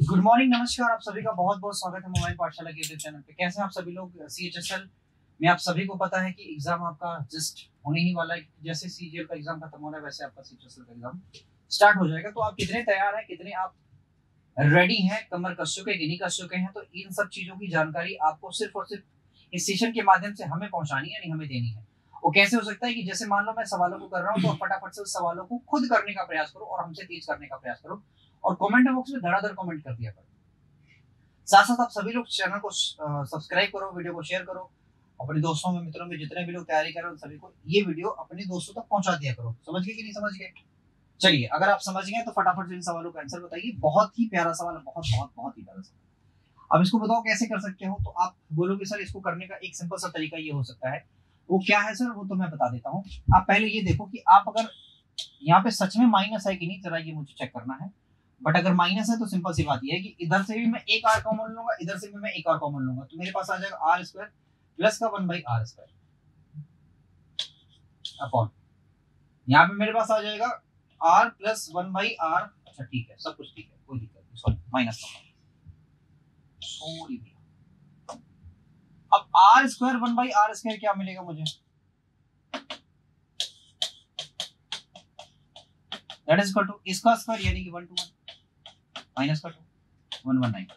Good morning, नमस्कार। आप सभी का बहुत बहुत स्वागत है मोबाइल पाठशाला के यूट्यूब चैनल पे। कैसे हैं आप सभी लोग। सीएचएसएल में आप सभी को पता है कि एग्जाम आपका जस्ट होने ही वाला है। जैसे सीजीएल का एग्जाम खत्म हो रहा है वैसे आपका सीएचएसएल का एग्जाम स्टार्ट हो जाएगा। तो आप कितने तैयार हैं, कितने आप रेडी हैं, कमर कस चुके कि नहीं कस चुके हैं। तो इन सब चीजों की जानकारी आपको सिर्फ और सिर्फ इस सेशन के माध्यम से हमें पहुंचानी है, नहीं हमें देनी है। वो कैसे हो सकता है कि जैसे मान लो मैं सवालों को कर रहा हूँ तो फटाफट से उस सवालों को खुद करने का प्रयास करो और हमसे तेज करने का प्रयास करो और कमेंट बॉक्स में धड़ाधड़ कमेंट कर दिया करो। साथ साथ आप सभी लोग चैनल को सब्सक्राइब करो, वीडियो को शेयर करो, अपने दोस्तों में, मित्रों में जितने भी लोग तैयारी कर रहे हैं सभी को ये वीडियो अपने दोस्तों तक पहुंचा दिया करो। समझ गए कि नहीं समझ गए? चलिए, अगर आप समझ गए तो फटाफट से इन सवालों का आंसर बताइए। बहुत ही प्यारा सवाल है, बहुत बहुत बहुत ही प्यारा सवाल। अब इसको बताओ कैसे कर सकते हो। तो आप बोलोगे सर इसको करने का एक सिंपल सा तरीका ये हो सकता है। वो क्या है सर, वो तो मैं बता देता हूँ। आप पहले ये देखो कि आप अगर यहाँ पे सच में माइनस है कि नहीं, जरा ये मुझे चेक करना है। बट अगर माइनस है तो सिंपल सी बात ये है कि इधर से भी मैं एक आर कॉमन लूंगा, इधर से भी मैं एक आर कॉमन लूंगा, तो मेरे पास आ जाएगा आर स्क्वायर प्लस का 1/r² अपॉन, यहाँ पे मेरे पास आ जाएगा आर प्लस 1/r। अच्छा ठीक है, सब कुछ ठीक है, कोई दिक्कत नहीं। सॉरी, माइनस का, सॉरी भैया। अब आर स्क्वायर 1/r² क्या मिलेगा मुझे? दैट इज इक्वल टू इसका स्क्वायर यानी कि 1 to 1 माइनस का 2 119।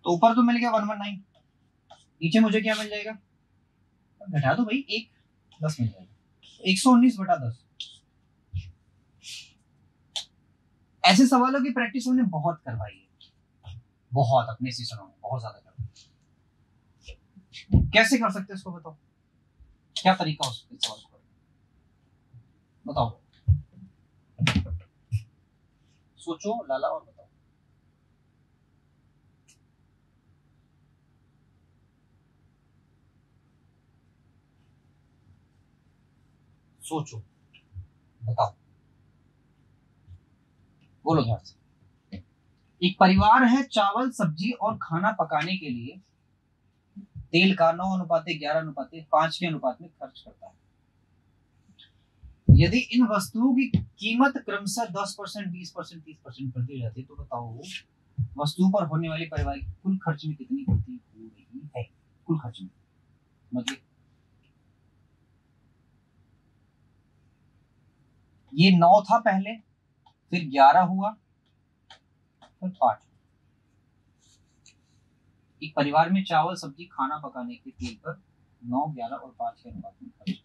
तो ऊपर तो मिल गया 119, नीचे मुझे क्या मिल जाएगा? घटा दो भाई, एक 10 मिल जाएगा, 119/10। ऐसे सवालों की प्रैक्टिस हमने बहुत करवाई है, बहुत अपने सेशनों में बहुत ज्यादा करवाई। कैसे कर सकते हैं इसको बताओ, क्या तरीका हो सकता है सवाल को बताओ। सोचो लाला और बताओ। सोचो, बताओ, बोलो ध्यान से। एक परिवार है, चावल सब्जी और खाना पकाने के लिए तेल का 9:11:5 के अनुपात में खर्च करता है। यदि इन वस्तुओं की कीमत क्रमशः 10%, 20%, 30% बढ़ती जाती है तो बताओ वस्तुओं पर होने वाली परिवार की कुल खर्च में कितनी वृद्धि हो रही है? कुल खर्च में मतलब ये 9 था पहले, फिर 11 हुआ, फिर 5। एक परिवार में चावल सब्जी खाना पकाने के तेल पर 9, 11 और 5 के अनुपात में खर्च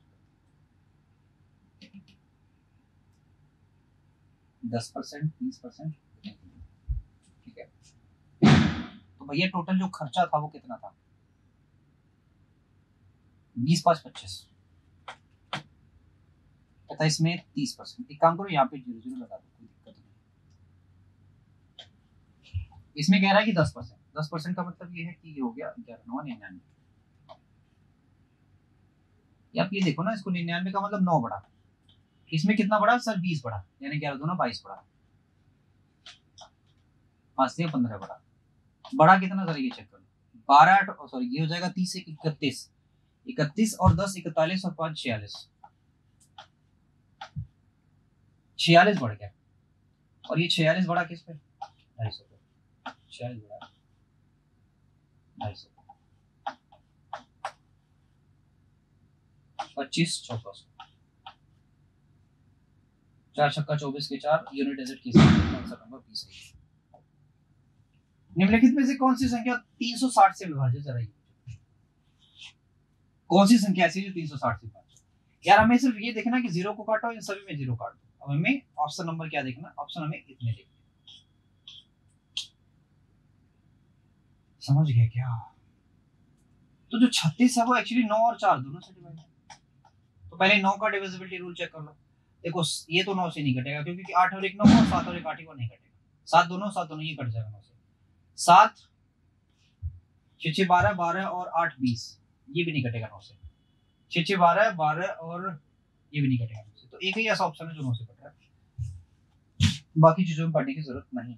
10%, 20%। ठीक है, तो भैया टोटल जो खर्चा था वो कितना था? 20, 5, 25 तथा इसमें 30%। एक काम करो, यहाँ पे 0 0 लगा दो, कोई दिक्कत नहीं। इसमें कह रहा है कि 10%, 10% का मतलब ये है कि ये हो गया 11, 9, 99। आप ये देखो ना, इसको 99 का मतलब 9 बढ़ा, इसमें कितना बढ़ा सर? 20 बढ़ा, यानी 11 दूना 22 बढ़ा, 5 से 15 बढ़ा। बढ़ा कितना सर ये चेक करो। 12, सॉरी ये हो जाएगा 30 से 31, 31 और 10 41 और 5 46, 46 बढ़ गया। और ये 46 बढ़ा किस पे? 250 पे। 46 बढ़ा 250, 25 24, 4 छक्का 24 के 4 यूनिट डिजिट के साथ आंसर नंबर 20 है। निम्नलिखित में से कौन सी संख्या 360 से विभाजित? जरा कौन सी संख्या ऐसी जो 360 से विभाजित? यार हमें सिर्फ ये देखना कि 0 को काटो, इन सभी में 0 काट दो। अब हमें ऑप्शन नंबर क्या देखना? ऑप्शन हमें इतने देखना। समझ गए क्या? तो जो 36 है वो एक्चुअली 9 और 4 दोनों से डिवाइड है। तो पहले 9 का डिविजिबिलिटी रूल चेक कर लो। देखो ये तो 9 से नहीं कटेगा क्योंकि 8 और 1 9 और 7 और 1 8 ही, वो नहीं कटेगा। 7 दोनों ये कट जाएगा 9 से। 7 6 6 12, 12 और 8 20, ये भी नहीं कटेगा 9 से। 6 6 12, 12 और ये भी नहीं कटेगा 9 से। तो एक ही ऐसा ऑप्शन है जो 9 से कट रहा है, बाकी चीजों में पढ़ने की जरूरत नहीं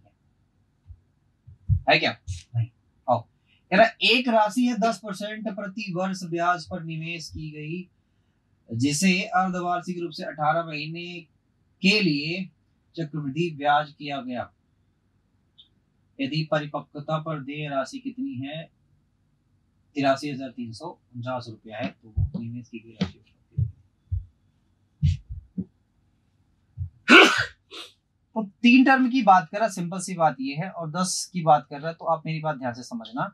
है क्या? नहीं। आओ, कह रहा एक राशि है 10% प्रति वर्ष ब्याज पर निवेश की गई, जिसे अर्धवार्षिक रूप से 18 महीने के लिए चक्रवृद्धि ब्याज किया गया। यदि परिपक्वता पर देय राशि कितनी है 83,349 रुपया है तो वो निवेश की गई राशि हो सकती है। तो 3 टर्म की बात कर रहा, सिंपल सी बात ये है, और 10 की बात कर रहा है। तो आप मेरी बात ध्यान से समझना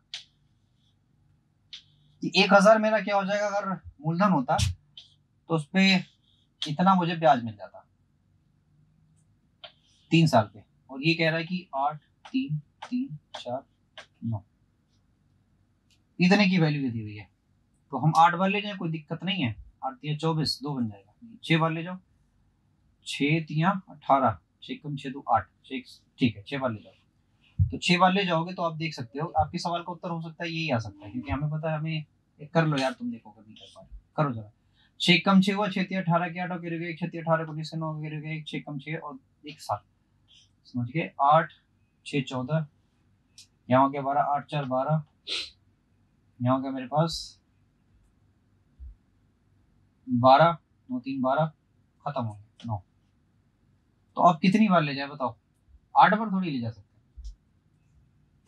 कि 1,000 मेरा क्या हो जाएगा अगर मूलधन होता तो उस पे इतना मुझे ब्याज मिल जाता 3 साल पे, और ये कह रहा है कि 8 3 3 4 9 इतने की वैल्यू दी हुई है। तो हम 8 बार ले जाए, कोई दिक्कत नहीं है। 8 3 24 2 बन जाएगा। 6 बार ले जाओ, 6 3 18, 6 कम 6 2 8, 6 ठीक है 6 बार ले जाओ। तो 6 बार ले जाओगे तो आप देख सकते हो आपके सवाल का उत्तर हो सकता है यही आ सकता है, क्योंकि हमें पता है। हमें कर लो यार, तुम देखो कभी कर पाए, करो जरा। 6 कम 6 हुआ 6 3 18 के 8 गिर गए, 6 3 18 को 9 गिर गए, 6 कम 6 और 1 7, समझ गए। 8 6 14, यहाँ हो गया 12, 8 4 12, यहाँ हो गया मेरे पास 12, 9 3 12, खत्म हो गया 9। तो आप कितनी बार ले जाए बताओ? 8 बार थोड़ी ले जा सकते,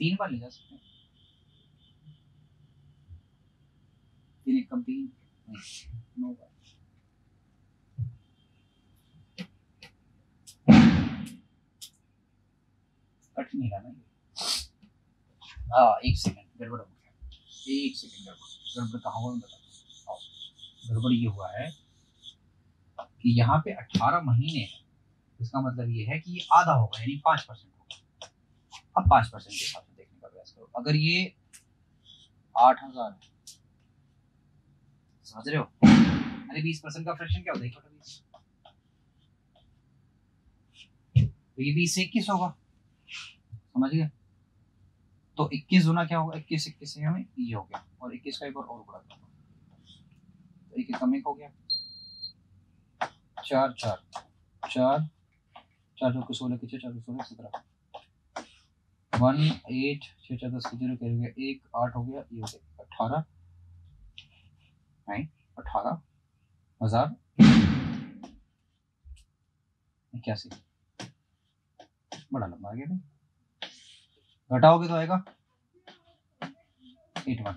3 बार ले जा सकते हैं। 3 1 कम 3, 9 बार। कट नहीं रहा ना ये। 1 सेकंड गड़बड़ हो गया, 1 सेकंड गड़बड़ कहाँ हुआ मैं बताता हूँ। गड़बड़ ये हुआ है कि यहाँ पे 18 महीने है, इसका मतलब ये है कि ये आधा होगा, यानी 5% होगा। अब 5% के हिसाब से देखने का प्रयास करो। अगर ये 8,000 समझ रहे हो, अरे 20% का फ्रैक्शन क्या होता है? 20, तो ये 20 से 21 होगा, समझ गए। तो 21 गुना क्या होगा? 21 21 से हमें ये हो गया, और 21 का एक और बड़ा था, तो 1 कम 1 हो गया। 4 4 4 4 जो कि 16 के 6 4 16 17, 1 8 6 4 10 0 हो गया, 1 8 हो गया, ये हो गया 18 नहीं 18,000 81, बड़ा लंबा आ गया भाई। घटाओगे तो आएगा 81।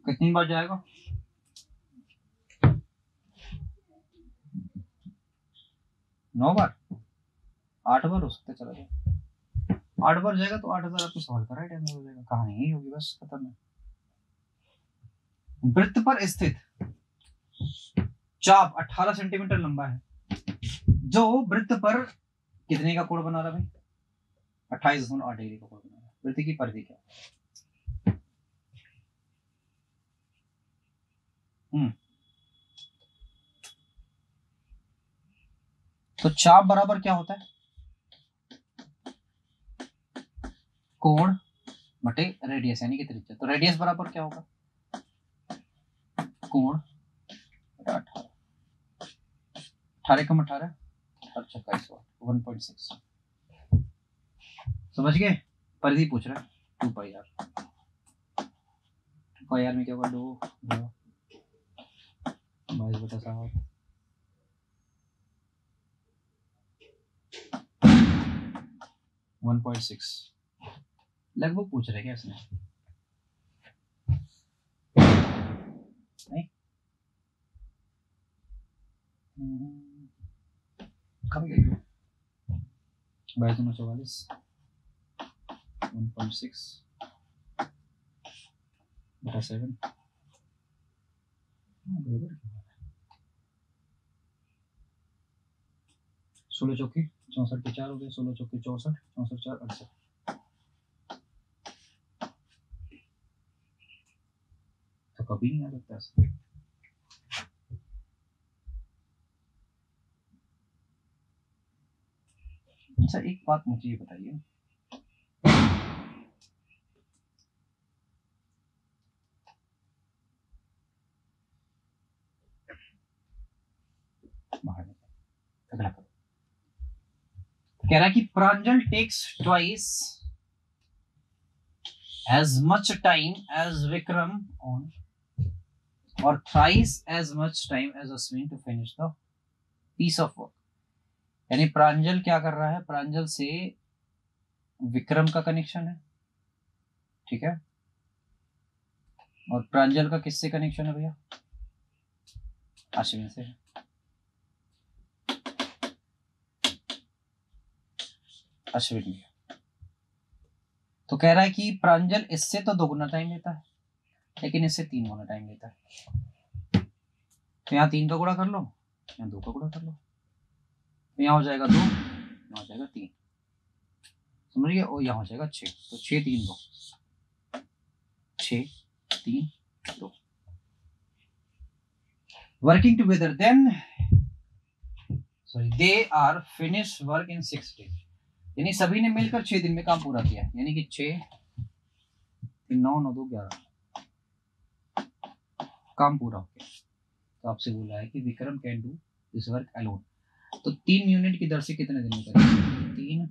कितनी बार जाएगा? 9 बार, 8 बार हो सकता है, चला जाए 8 बार जाएगा तो 8,000 आपके सवाल का राइट आंसर हो जाएगा। कहानी यही होगी, बस खत्म है। वृत्त पर स्थित चाप 18 सेंटीमीटर लंबा है, जो वृत्त पर कितने का कोण बना रहा है भाई? 28.8 डिग्री का कोण बना रहा है। वृत्त की परिधि क्या है? तो चाप बराबर क्या होता है? कोण बटे रेडियस, यानी कि त्रिज्या। तो रेडियस बराबर क्या होगा? कोण बटा 18, 18 कम 18 26 1.6, समझ गए। परिधि पूछ रहा है 2 पाई आर। 2 पाई आर में क्या होगा? 2 22 बटा 7, 1.6 लगभग पूछ रहे क्या इसमें? नहीं कम गई 22 1.6 बटा 7, 16 चौके 64 के 4 हो गए, 16 चौके 64, 64 4 68। तो कभी नहीं आ सकता ऐसा। अच्छा एक बात मुझे ये बताइए, अगला कह रहा है कि Pranjal takes twice as much time as Vikram on or thrice as much time as Ashwin to finish the piece of work. यानी प्रांजल क्या कर रहा है, प्रांजल से विक्रम का कनेक्शन है, ठीक है, और प्रांजल का किससे कनेक्शन है भैया, अश्विन से। अश्विन में तो कह रहा है कि प्रांजल इससे तो 2 गुना टाइम लेता है, लेकिन इससे 3 गुना टाइम लेता है। तो यहाँ 3 का गुणा कर लो, यहाँ 2 का गुणा कर लो, तो यहाँ हो जाएगा 2, यहाँ हो जाएगा 3, समझ गए, और यहाँ हो जाएगा 6। तो 6 3 2, 6 3 2, working together then they are finish work in 6 days, यानी सभी ने मिलकर 6 दिन में काम पूरा किया, यानी कि 6 9 9 2 11 काम पूरा हो गया। तो आपसे बोला है कि Vikram can do this work alone, तो 3 यूनिट की दर से कितने दिन में करेंगे, 3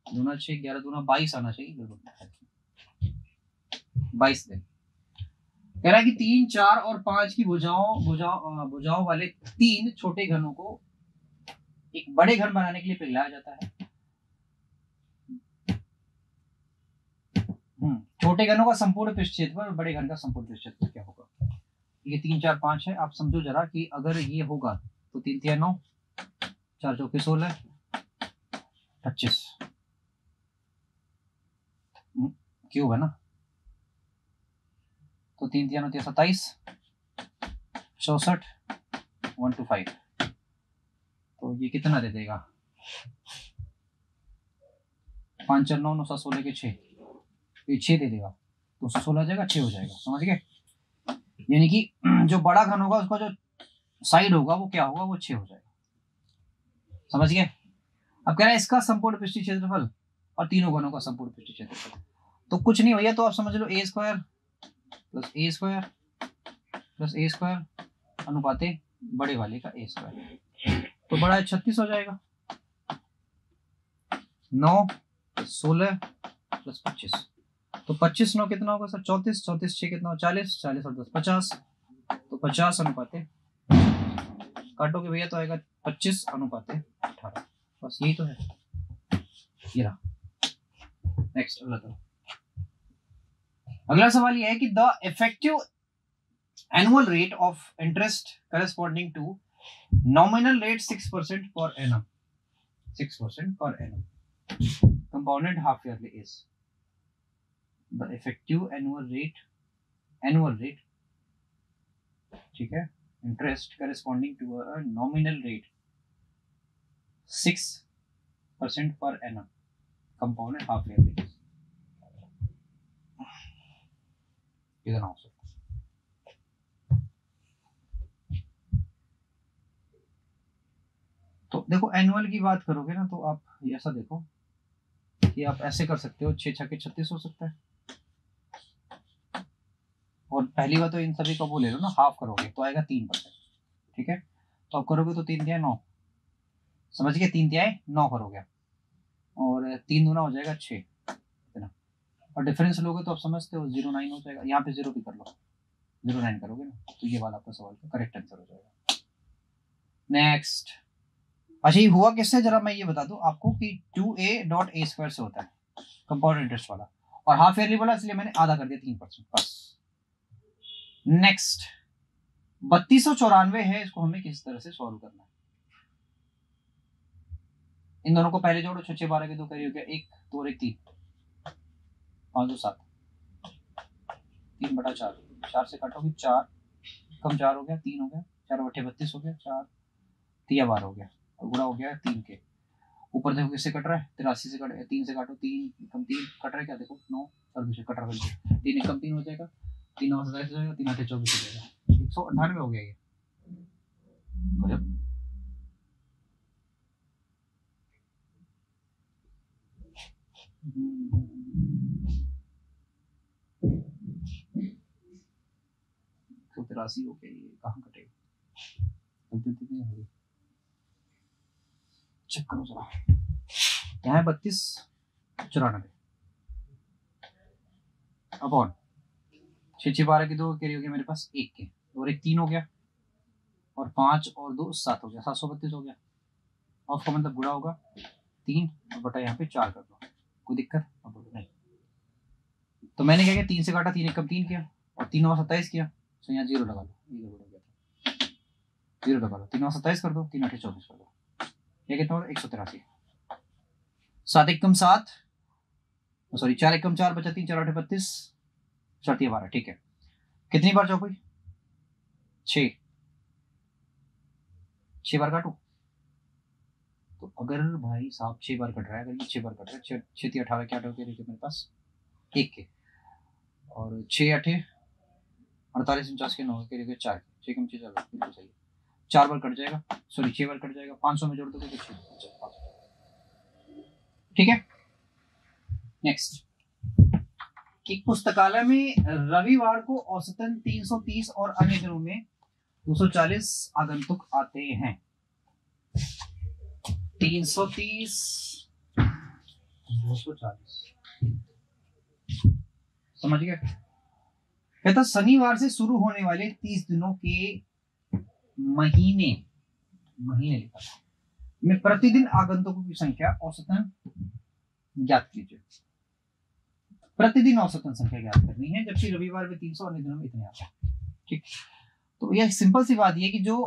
दूना 6 11 दूना 22 आना चाहिए, 22 दिन। कह रहा है कि 3 4 और 5 की भुजाओं वाले 3 छोटे घनों को एक बड़े घन बनाने के लिए पिघलाया जाता है। छोटे घनों का संपूर्ण पृष्ठ क्षेत्रफल और बड़े घन का संपूर्ण पृष्ठ क्षेत्रफल क्या होगा, ये 3 4 5 है। आप समझो जरा कि अगर ये होगा तो 3 3 9 4 चौके 16 25 क्यूब है ना, तो 3 3 9 27 64 125, तो ये कितना दे देगा, 5 4 9 9 7 16 के 6, ये 6 दे देगा, तो 16 जाएगा 6 हो जाएगा, समझ गए। यानी कि जो बड़ा घन होगा उसका जो साइड होगा वो क्या होगा, वो 6 हो जाएगा, समझ गए। अब कह रहा है इसका संपूर्ण पृष्ठीय क्षेत्रफल और तीनों घनों का संपूर्ण पृष्ठीय क्षेत्रफल, तो कुछ नहीं भैया, तो आप समझ लो a square plus a square plus a square अनुपाते बड़े वाले का a स्क्वायर, तो बड़ा 36 हो जाएगा, 9 16 प्लस 25, तो 25 9 कितना होगा सर, 34 34 6 कितना होगा, 40 40 और 10 50, तो 50 अनुपाते काटोगे भैया तो आएगा 25 अनुपाते 18, बस यही तो है, ये रहा। नेक्स्ट अगला सवाल ये है कि the effective annual rate of interest corresponding to nominal rate 6% per annum, 6% per annum compounded half yearly is the effective annual rate, ठीक है, interest corresponding to a nominal rate 6% per annum compounded half yearly is, कितना हो सकता है। तो देखो annual की बात करोगे ना, तो आप ऐसा देखो कि आप ऐसे कर सकते हो, 6 छक्के 36 हो सकता है, और पहली बात तो इन सभी का वो ले लो ना, हाफ करोगे तो आएगा 3%, ठीक है, तो आप करोगे तो 3 तिहाई 9, समझ गए, 3 तिहाई 9 करोगे और 3 दूना हो जाएगा 6 इतना, और डिफरेंस लोगे तो आप समझते हो 0.9 हो जाएगा, यहाँ पे 0 भी कर लो, 0.9 करोगे ना, तो ये वाला आपका सवाल का करेक्ट आंसर हो जाएगा। नेक्स्ट, अच्छा ये हुआ किससे, जरा मैं ये बता दूं आपको कि 2a.a स्क्वायर से होता है कंपाउंड इंटरेस्ट वाला, और हाफ ईयरली वाला इसलिए मैंने आधा कर दिया 3%, बस। नेक्स्ट 3294 है, इसको हमें किस तरह से सॉल्व करना है, इन दोनों को पहले जोड़ो, 6 6 12 के 2 करिए हो गया 1 2 और 1 3 5 2 7 3/4, 4 से काटोगे 4 कम 4 हो गया 3 हो गया, 4 बटे 32 हो गया, 4 3 12 हो गया, और गुणा हो गया 3 के ऊपर, देखो किससे कट रहा है, 83 से कट, 3 से काटो 3 कम 3 कट रहा है, क्या देखो 9 और दूसरे कट रहा है 3 कम 3 हो जाएगा, 3 9 27 हो जाएगा, 3 8 24 हो जाएगा, 198 हो गया ये, गजब। तो 83 हो गया, ये कहाँ कटेगा, चेक करो जरा, यहाँ है 3294 अपॉन 6 6 12 की 2 कैरी हो गया मेरे पास 1 के, और 1 3 हो गया, और 5 और 2 7 हो गया, 732 हो गया, ऑफ का मतलब बुरा होगा, 3 और बटा यहाँ पे 4 कर दो, कोई दिक्कत नहीं। तो मैंने क्या किया, 3 से काटा, 3 एकम 3 किया और 3 और 27 किया, तो यहाँ 0 लगा लो, 0 लगा लो, 3 और 27 कर दो, 3 8 24 कर दो, ये कितना होगा 183। 7 एकम 7, सॉरी 4 एकम 4 बचा 3, 4 8 32, 4 12, ठीक है। कितनी बार चौक हुई, 6 बार काटो। तो अगर भाई साहब 6 बार कट रहा है, अगर ये 6 बार कट रहा है, 6 3 18 क्या होते हैं मेरे पास 1 के, और 6 8 48 49 के 9 के 4 6 कम 6 बिल्कुल सही है, 4 बार कट जाएगा, सॉरी 6 बार कट जाएगा, 500 में जोड़ दोगे तो 6, ठीक है। नेक्स्ट, एक पुस्तकालय में रविवार को औसतन 330 और अन्य दिनों में 240 आगंतुक आते हैं। 330 240, समझ गए। कहता शनिवार से शुरू होने वाले 30 दिनों के महीने लिखा था में प्रतिदिन आगंतुकों की संख्या औसतन ज्ञात कीजिए। प्रतिदिन औसतन संख्या ज्ञात करनी है, जबकि रविवार में 300 अन्य दिनों में इतने आता है, ठीक। तो यह सिंपल सी बात है कि जो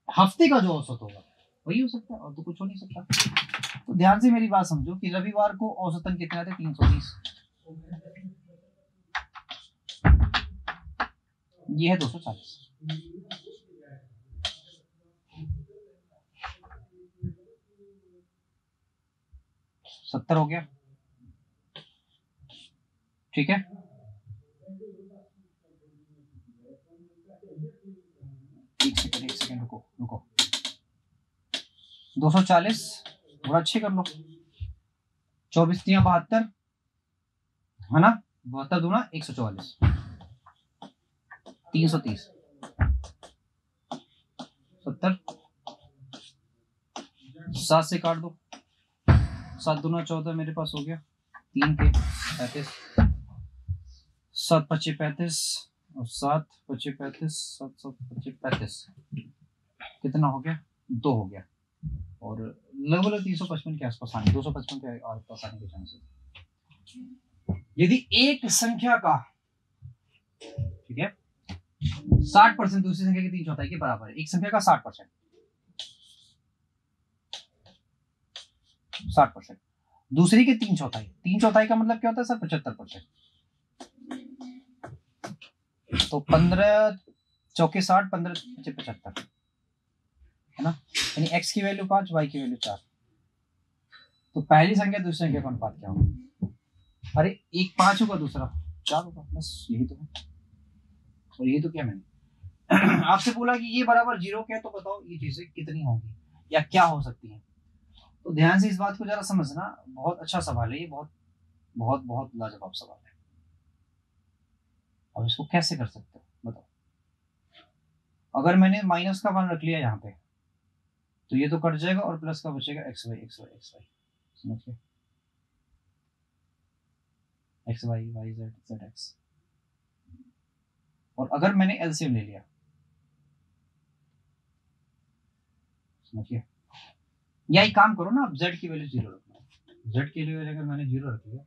हफ्ते का जो औसत होगा वही हो सकता है, और तो कुछ हो नहीं सकता। तो ध्यान से मेरी बात समझो कि रविवार को औसतन कितने आते, 320, ये है 240, सत्तर हो गया, ठीक है। एक सेकंड रुको 240 थोड़ा अच्छे कर लो, 24 3 72 है ना, 72 दूना 144, 330, 70, 7 से काट दो, 7 दूना 14 मेरे पास हो गया, 3 के 35, 7 25 35 और 7 25 35, 7 7 25 35, कितना हो गया, 2 हो गया, और लगभग 355 के आसपास आने, 255 के आसपास आने के चांसेस। यदि एक संख्या का, ठीक है, 60% दूसरी संख्या की 3/4 के बराबर है, एक संख्या का 60%, 60%, दूसरी के 3/4, 3/4 का मतलब क्या होता है सर, 75%। तो 15 चौके 60, 15 75 है ना, यानी x की वैल्यू 5, y की वैल्यू 4। तो पहली संख्या दूसरी संख्या का अनुपात क्या होगा, अरे एक 5 होगा, दूसरा 4 होगा, बस यही तो है। और ये तो क्या मैंने आपसे बोला कि ये बराबर 0 क्या है, तो बताओ ये चीजें कितनी होंगी या क्या हो सकती हैं। तो ध्यान से इस बात को जरा समझना, बहुत अच्छा सवाल है ये, बहुत बहुत बहुत लाजवाब सवाल है। अब इसको कैसे कर सकते हो बताओ। अगर मैंने माइनस का 1 रख लिया यहाँ पे, तो ये तो कट जाएगा और प्लस का बचेगा एक्स वाई, समझ गए, x y, y z, z x. और अगर मैंने एलसीएम ले लिया, समझिए, या एक काम करो ना, आप जेड की वैल्यू 0 रखना, जेड की वैल्यू अगर मैंने 0 रख लिया,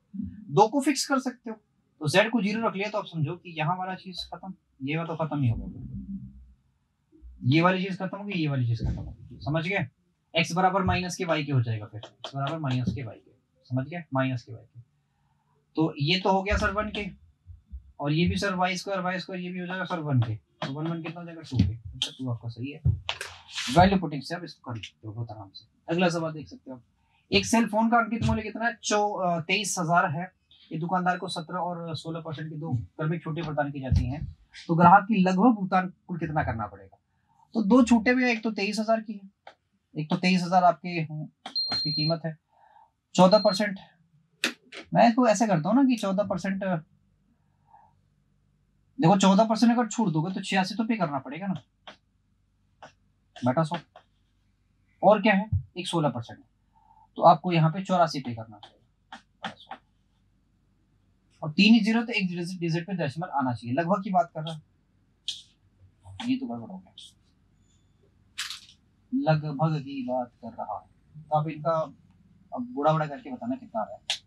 2 को फिक्स कर सकते हो, तो जेड को 0 रख लिया, तो आप समझो कि यहाँ वाला चीज खत्म, ये वाला तो खत्म ही हो गया, ये वाली चीज खत्म होगी, ये वाली चीज खत्म होगी, समझ गए। x बराबर माइनस के वाई के हो जाएगा, फिर x बराबर माइनस के वाई के, समझ गए, माइनस के वाई के। तो ये तो हो गया सर 1 के, और ये भी सर वाई स्क्वायर ये भी हो जाएगा सर 1 के, तो 1 1 कितना हो जाएगा 2 के, अच्छा 2 आपका सही है। वैल्यू पुटिंग से आप इसको कर सकते हो बहुत आराम से। अगला सवाल देख सकते हो, एक सेल फोन का अंकित मूल्य कितना है, 23,000 है। ये दुकानदार को 17 और 16% की दो क्रमिक छूटें प्रदान की जाती हैं, तो ग्राहक की लगभग भुगतान कुल कितना करना पड़ेगा। तो 2 छूटे भी, एक तो 23,000 की है, एक तो 23,000 आपकी उसकी कीमत है, 14%। मैं इसको ऐसे करता हूँ ना कि 14%, देखो 14% अगर छूट दोगे तो 86 तो पे करना पड़ेगा ना बेटा 100, और क्या है एक 16%, तो आपको यहाँ पे 84 पे करना पड़ेगा, और 3 ही 0, तो एक डिजिट पे डेसिमल आना चाहिए, लगभग की बात कर रहा है, ये तो गड़बड़ हो गया। लगभग की बात कर रहा है। तो आप इनका अब बुढ़ा बड़ा करके बताना कितना आ रहा है।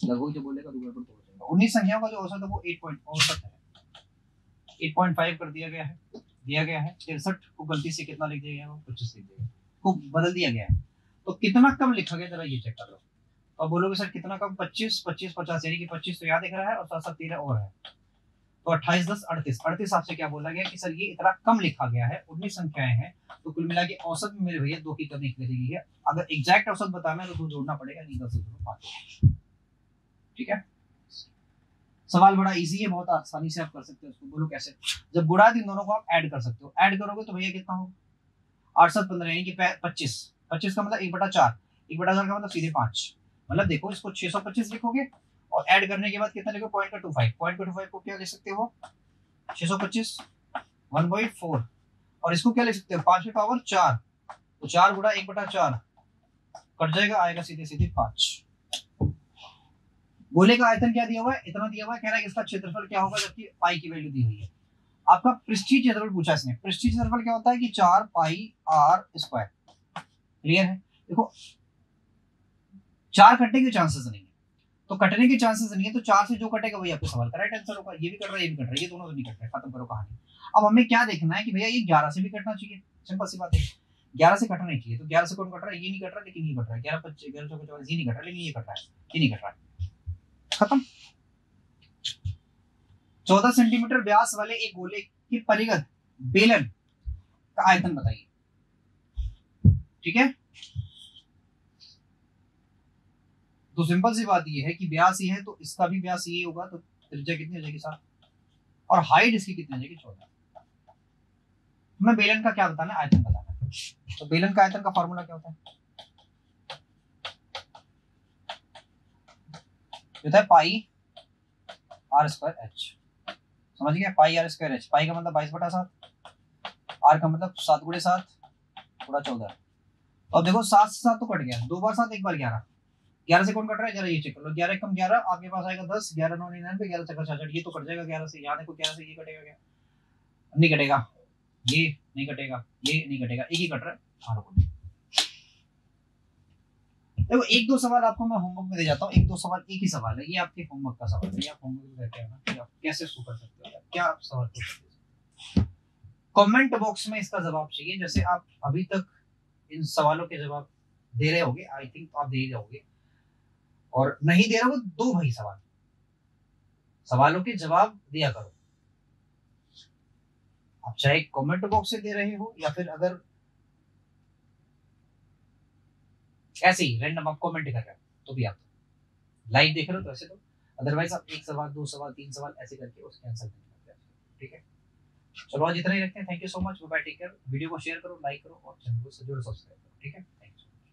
लगभग जो बोलेगा तो गड़बड़ तो हो जाएगा। 19 संख्याओं का जो औसत है वो 8 पॉइंट औसत है, 8.5 कर दिया गया है, दिया गया है। 63 को गलती से कितना लिख दिया गया है, वो 25 लिख दिया गया, को बदल दिया गया है। तो कितना कम लिखा गया, जरा ये चेक कर लो। और बोलोगे सर कितना कम, 25 25 50, यानी कि 25 तो याद दिख रहा है और साथ साथ 13 और है, तो 28 10 38 38 आपसे क्या बोला गया कि सर ये इतना कम लिखा गया है, 19 संख्याएं हैं, तो कुल मिला के औसत में मेरे भैया 2 की कमी करी गई है। अगर एग्जैक्ट औसत बताना है तो 2 जोड़ना पड़ेगा, नहीं 10 5। ठीक है, सवाल बड़ा इजी है, बहुत आसानी से आप कर सकते हो उसको। बोलो कैसे, जब गुणा इन दोनों को आप ऐड कर सकते हो, ऐड करोगे तो भैया कितना हो, 8 7 15 यानी कि 25, 25 का मतलब 1/4, 1/4 का मतलब सीधे 5। मतलब देखो इसको 625 लिखोगे और ऐड करने के बाद कितना लिखोगे, पॉइंट का 25, पॉइंट का 25 को क्या लिख सकते हो, 625 1/4, और इसको क्या लिख सकते हो, 5 की पावर 4, तो 4 गुणा 1/4 कट जाएगा, आएगा सीधे सीधे 5। गोले का आयतन क्या दिया हुआ है, इतना दिया हुआ है, कह रहा है कि इसका क्षेत्रफल क्या होगा, जबकि पाई की वैल्यू दी हुई है। आपका पृष्ठीय क्षेत्रफल पूछा इसने, पृष्ठीय क्षेत्रफल क्या होता है कि 4 पाई आर स्क्वायर। क्लियर है, देखो 4 कटने के चांसेस नहीं है, तो कटने के चांसेस नहीं है, तो 4 से जो कटेगा वही आपके सवाल का राइट आंसर होगा। ये भी कट रहा है, ये भी कट रहा है, ये दोनों तो नहीं कट रहे, खत्म करो कहानी। अब हमें क्या देखना है कि भैया ये 11 से भी कटना चाहिए, सिंपल सी बात है, 11 से कटना नहीं चाहिए, तो 11 से कौन कट रहा है, ये नहीं कट रहा, लेकिन ये कट रहा है, 11 25 11 24 24, ये नहीं कट रहा, लेकिन ये कट रहा है, ये नहीं कट रहा है, खत्म। 14 सेंटीमीटर व्यास वाले एक गोले की परिगत बेलन का आयतन बताइए। ठीक है, तो सिंपल सी बात ये है कि व्यास ये है तो इसका भी व्यास ये होगा, तो त्रिज्या कितनी हो जाएगी 7, और हाइट इसकी कितनी हो जाएगी 14। हमें बेलन का क्या बताना है, आयतन बताना है। तो बेलन का आयतन का फॉर्मूला क्या होता है, होता है पाई आर स्क्वायर एच। समझ गया, पाई आर स्क्वायर एच, पाई का मतलब 22/7, आर का मतलब 7 × 7 × 14। अब देखो 7 से 7 तो कट गया, 2 बार 7 1 बार 11, 11 से कौन कट रहा है, जरा ये चेक कर लो, 11 कम 11 आपके पास आएगा 10, 11 9 99, 11 6 66, ये तो कट जाएगा 11 से, यहाँ देखो 11 से ये कटेगा, क्या नहीं कटेगा, ये नहीं कटेगा, ये नहीं कटेगा, एक ही कट रहा है। हाँ रुको, देखो 1 2 सवाल आपको मैं होमवर्क में दे जाता हूँ, 1 2 सवाल, एक ही सवाल है, ये आपके होमवर्क का सवाल है, ये आप होमवर्क में रहते हैं ना कि आप कैसे इसको कर सकते हो, क्या आप सवाल पूछ सकते हो। कमेंट बॉक्स में इसका जवाब चाहिए, जैसे आप अभी तक इन सवालों के जवाब दे रहे होगे, आई थिंक आप दे ही जाओगे, और नहीं दे रहे हो दो भाई सवाल, सवालों के जवाब दिया करो, आप चाहे कमेंट बॉक्स से दे रहे हो या फिर अगर ऐसे ही रैंडम आप कमेंट कर रहे हो तो भी आप लाइव देख रहे हो तो ऐसे, तो अदरवाइज आप 1 सवाल 2 सवाल 3 सवाल ऐसे करके उसके आंसर देना। ठीक है, चलो आज इतना ही रखते हैं, thank you so much, bye, take care, video को शेयर करो, लाइक करो और चैनल को जरूर सब्सक्राइब करो। ठीक है।